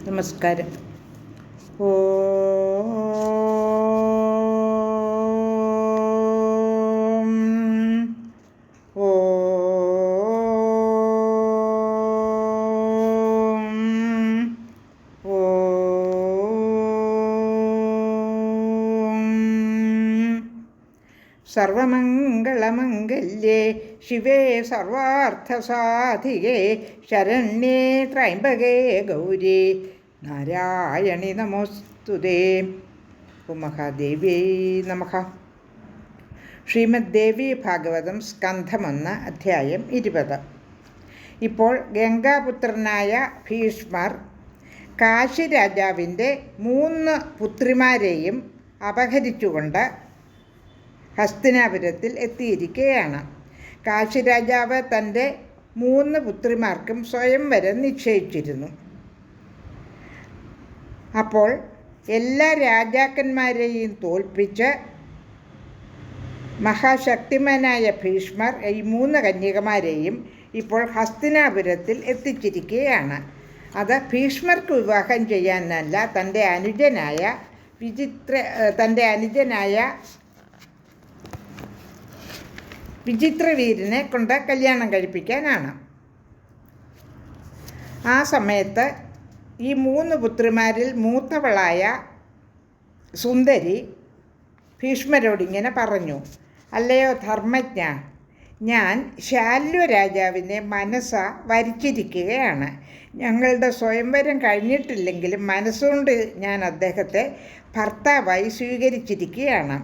നമസ്കാരം. ഓം ഓം ഓം സർവമംഗളമംഗല്യേ ശിവേ സർവാർത്ഥസാധികേ ശരണ്യേ ത്രയംബകേ ഗൗരി നാരായണി നമോസ്തുതേ. ഓം മഹാദേവ്യൈ നമഃ. ശ്രീമദ് ദേവി ഭാഗവതം സ്കന്ധം 1 അധ്യായം 20. ഇപ്പോൾ ഗംഗാപുത്രനായ ഭീഷ്മർ കാശി രാജാവിൻ്റെ 3 പുത്രിമാരെയും അപഹരിച്ചുകൊണ്ട് ഹസ്തിനാപുരത്തിൽ എത്തിയിരിക്കുകയാണ്. കാശി രാജാവ് തൻ്റെ 3 പുത്രിമാർക്കും സ്വയംവരം നിശ്ചയിച്ചിരുന്നു. അപ്പോൾ എല്ലാ രാജാക്കന്മാരെയും തോൽപ്പിച്ച് മഹാശക്തിമാനായ ഭീഷ്മർ ഈ 3 കന്യകമാരെയും ഇപ്പോൾ ഹസ്തിനാപുരത്തിൽ എത്തിച്ചിരിക്കുകയാണ്. അത് ഭീഷ്മർക്ക് വിവാഹം ചെയ്യാനല്ല, തൻ്റെ അനുജനായ വിചിത്രവീരനെ കൊണ്ട് കല്യാണം കഴിപ്പിക്കാനാണ്. ആ സമയത്ത് ഈ 3 പുത്രിമാരിൽ മൂത്തവളായ സുന്ദരി ഭീഷ്മരോടിങ്ങനെ പറഞ്ഞു: അല്ലയോ ധർമ്മജ്ഞ, ഞാൻ ശാല്വരാജാവിനെ വരിച്ചിരിക്കുകയാണ്. ഞങ്ങളുടെ സ്വയംവരം കഴിഞ്ഞിട്ടില്ലെങ്കിലും മനസ്സുകൊണ്ട് ഞാൻ അദ്ദേഹത്തെ ഭർത്താവായി സ്വീകരിച്ചിരിക്കുകയാണ്.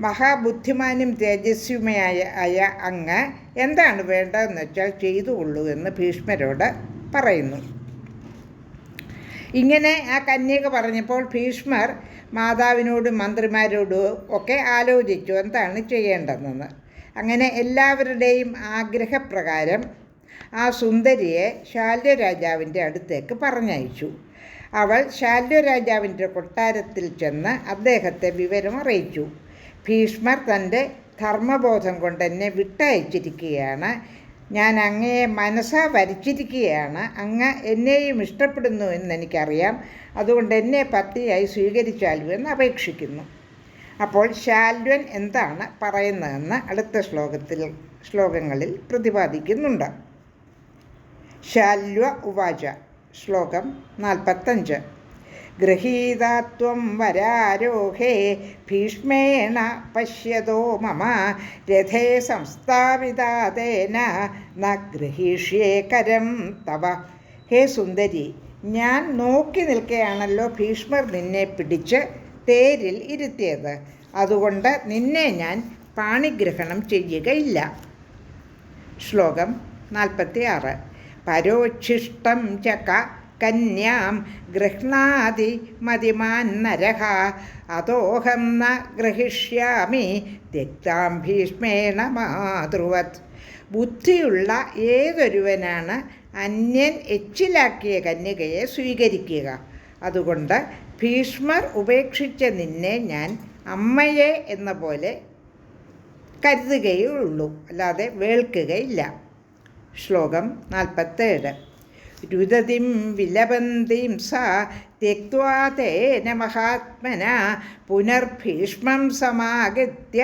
മഹാബുദ്ധിമാനും തേജസ്വിയുമായ അങ്ങ് എന്താണ് വേണ്ടതെന്ന് വെച്ചാൽ ചെയ്തുകൊള്ളൂ എന്ന് ഭീഷ്മരോട് പറയുന്നു. ഇങ്ങനെ ആ കന്യക പറഞ്ഞപ്പോൾ ഭീഷ്മർ മാതാവിനോടും മന്ത്രിമാരോടും ഒക്കെ ആലോചിച്ചു എന്താണ് ചെയ്യേണ്ടതെന്ന്. അങ്ങനെ എല്ലാവരുടെയും ആഗ്രഹപ്രകാരം ആ സുന്ദരിയെ ശാല്വരാജാവിൻ്റെ അടുത്തേക്ക് പറഞ്ഞയച്ചു. അവൾ ശാല്വരാജാവിൻ്റെ കൊട്ടാരത്തിൽ ചെന്ന് അദ്ദേഹത്തെ വിവരം അറിയിച്ചു. ഭീഷ്മർ തൻ്റെ ധർമ്മബോധം കൊണ്ട് എന്നെ വിട്ടയച്ചിരിക്കുകയാണ്. ഞാൻ അങ്ങയെ വരിച്ചിരിക്കുകയാണ്. അങ്ങ് എന്നെയും ഇഷ്ടപ്പെടുന്നു എന്നെനിക്കറിയാം. അതുകൊണ്ട് എന്നെ പത്നിയായി സ്വീകരിച്ചാലു എന്ന് അപേക്ഷിക്കുന്നു. അപ്പോൾ ശാല്വൻ എന്താണ് പറയുന്നതെന്ന് അടുത്ത ശ്ലോകങ്ങളിൽ പ്രതിപാദിക്കുന്നുണ്ട്. ശാല്വ ഉവാച. ശ്ലോകം 45. ഗൃഹീതാത്വം വരാരോഹേ ഭീഷ്മേണ പശ്യതോ മമ രഥേ സംസ്ഥാപിതാതേന ന ഗൃഹീഷ്യേ കരം തവ. ഹേ സുന്ദരി, ഞാൻ നോക്കി നിൽക്കുകയാണല്ലോ ഭീഷ്മർ നിന്നെ പിടിച്ച് തേരിൽ ഇരുത്തിയത്. അതുകൊണ്ട് നിന്നെ ഞാൻ പാണിഗ്രഹണം ചെയ്യുകയില്ല. ശ്ലോകം 46. പരോച്ഛിഷ്ടം ചക കന്യാം ഗൃഹ്ണാതി മതിമാൻ നരഃ അതോഹം ന ഗ്രഹിഷ്യാമി ത്യക്താം ഭീഷ്മേണ മാതൃവത്. ബുദ്ധിയുള്ള ഏതൊരുവനാണ് അന്യൻ എച്ചിലാക്കിയ കന്യകയെ സ്വീകരിക്കുക? അതുകൊണ്ട് ഭീഷ്മർ ഉപേക്ഷിച്ച നിന്നെ ഞാൻ അമ്മയെ എന്ന പോലെ കരുതുകയുള്ളൂ, അല്ലാതെ വേൾക്കുകയില്ല. ശ്ലോകം 47. രുദതിം വിലപന്തിം സാ ത്യക്ത്വാ തേന മഹാത്മന പുനർഭീഷ്മം സമാഗത്യ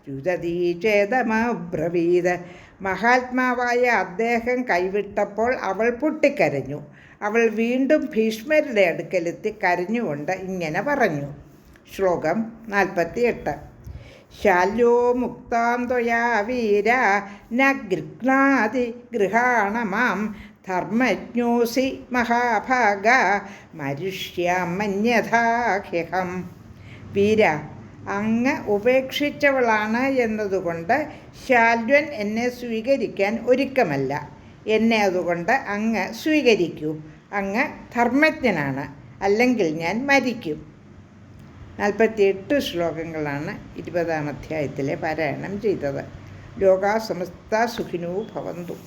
രുദതി ചേതമബ്രവീത്. മഹാത്മാവായ അദ്ദേഹം കൈവിട്ടപ്പോൾ അവൾ പൊട്ടിക്കരഞ്ഞു. അവൾ വീണ്ടും ഭീഷ്മരുടെ അടുക്കലെത്തി കരഞ്ഞുകൊണ്ട് ഇങ്ങനെ പറഞ്ഞു. ശ്ലോകം 48. ശാല്യോ മുക്താം ത്വയാ വീര ന ഗൃഹ്ണാതി ഗൃഹാണമാം ധർമ്മജ്ഞോസി മഹാഭാഗ മരിഷ്യാമന്യഥാഹ്യഹം. വീര, അങ്ങ് ഉപേക്ഷിച്ചവളാണ് എന്നതുകൊണ്ട് ശാല്വൻ എന്നെ സ്വീകരിക്കാൻ ഒരുക്കമല്ല. എന്നെ അതുകൊണ്ട് അങ്ങ് സ്വീകരിക്കൂ. അങ്ങ് ധർമ്മജ്ഞനാണ്, അല്ലെങ്കിൽ ഞാൻ മരിക്കും. 48 ശ്ലോകങ്ങളാണ് 20-ാം അധ്യായത്തിലെ പാരായണം ചെയ്തത്. ലോകാ സമസ്ത സുഖിനോ ഭവന്തു.